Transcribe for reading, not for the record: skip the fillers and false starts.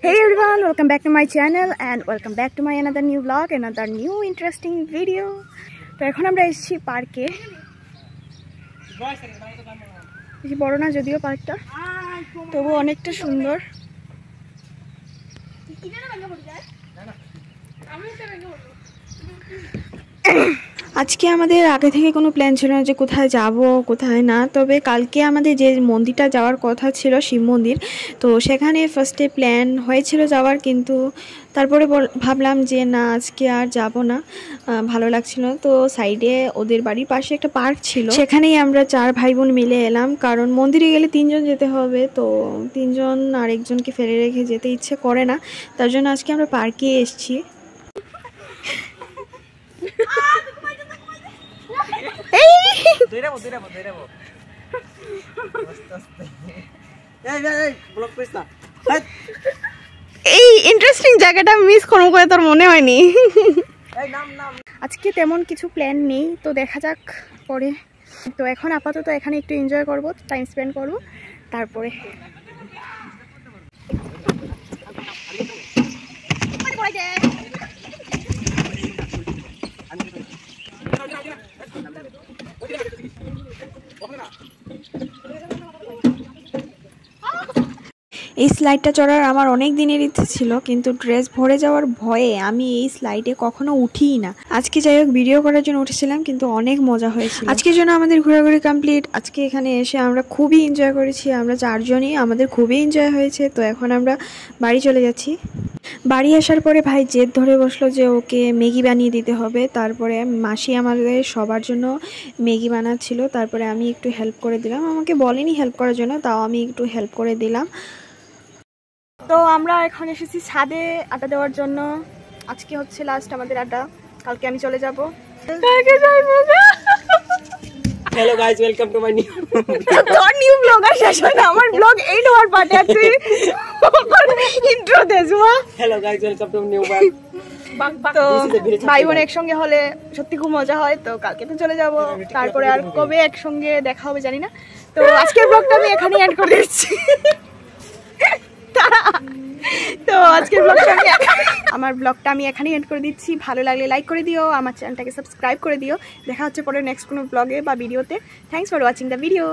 Hey everyone, welcome back to my channel and welcome back to my another new vlog, another new interesting video. তো এখন আমরা এসেছি পার্কে। বেশি বড় না যদিও পার্কটা, তবু অনেকটা সুন্দর। আজকে আমাদের আগে থেকে কোনো প্ল্যান ছিল না যে কোথায় যাব কোথায় না, তবে কালকে আমাদের যে মন্দিরটা যাওয়ার কথা ছিল শিব মন্দির, তো সেখানে ফার্স্টে প্ল্যান হয়েছিল যাওয়ার, কিন্তু তারপরে ভাবলাম যে না আজকে আর যাব না, ভালো লাগছিল না। তো সাইডে ওদের বাড়ির পাশে একটা পার্ক ছিল, সেখানেই আমরা 4 ভাই বোন মিলে এলাম, কারণ মন্দিরে গেলে 3 জন যেতে হবে, তো 3 জন আর একজনকে ফেলে রেখে যেতে ইচ্ছে করে না, তার জন্য আজকে আমরা পার্কে এসেছি। এই ইন্টারেস্টিং জায়গাটা মিস করবো করে তোর মনে হয়নি? আজকে তেমন কিছু প্ল্যান নেই, তো দেখা যাক পরে। তো এখন আপাতত এখানে একটু এনজয় করব, টাইম স্পেন্ড করব, তারপরে এই স্লাইডটা চড়ার আমার অনেক দিনের ইচ্ছে ছিল, কিন্তু ড্রেস ভরে যাওয়ার ভয়ে আমি এই স্লাইডে কখনো উঠিই না। আজকে যাই হোক ভিডিও করার জন্য উঠেছিলাম, কিন্তু অনেক মজা হয়েছিল। আজকের জন্য আমাদের ঘোরাঘুরি কমপ্লিট। আজকে এখানে এসে আমরা খুবই এনজয় করেছি, আমরা 4 জনই, আমাদের খুবই এনজয় হয়েছে। তো এখন আমরা বাড়ি চলে যাচ্ছি। বাড়ি আসার পরে ভাই জেদ ধরে বসলো যে ওকে ম্যাগি বানিয়ে দিতে হবে। তারপরে মাসি আমাদের সবার জন্য ম্যাগি বানাচ্ছিল, তারপরে আমি একটু হেল্প করে দিলাম। আমাকে বলেনি হেল্প করার জন্য, তাও আমি একটু হেল্প করে দিলাম। তো আমরা এখন এসেছি ছাদে আড্ডা দেওয়ার জন্য। আজকে হচ্ছে লাস্ট আমাদের আড্ডা, কালকে আমি চলে যাব। Hello guys, welcome to my new তোর নিউ ব্লগ আর শেষ হয় না, আমার ব্লগ এই হওয়ার পার্টে আছে। ইন্ট্রো দে জুয়া। Hello guys, welcome to new vlog. তো ভাই বোন একসঙ্গে হলে সত্যি খুব মজা হয়। তো কালকে তো চলে যাব, তারপরে আর কবে একসঙ্গে দেখা হবে জানি না। তো আজকের ব্লগটা আমি এখানেই এন্ড করে দিচ্ছি। তো আজকের ব্লগটা আমার ব্লগটা আমি এখানেই এন্ড করে দিচ্ছি। ভালো লাগলে লাইক করে দিও, আমার চ্যানেলটাকে সাবস্ক্রাইব করে দিও। দেখা হচ্ছে পরে নেক্সট কোনো ব্লগে বা ভিডিওতে। Thanks for watching the video.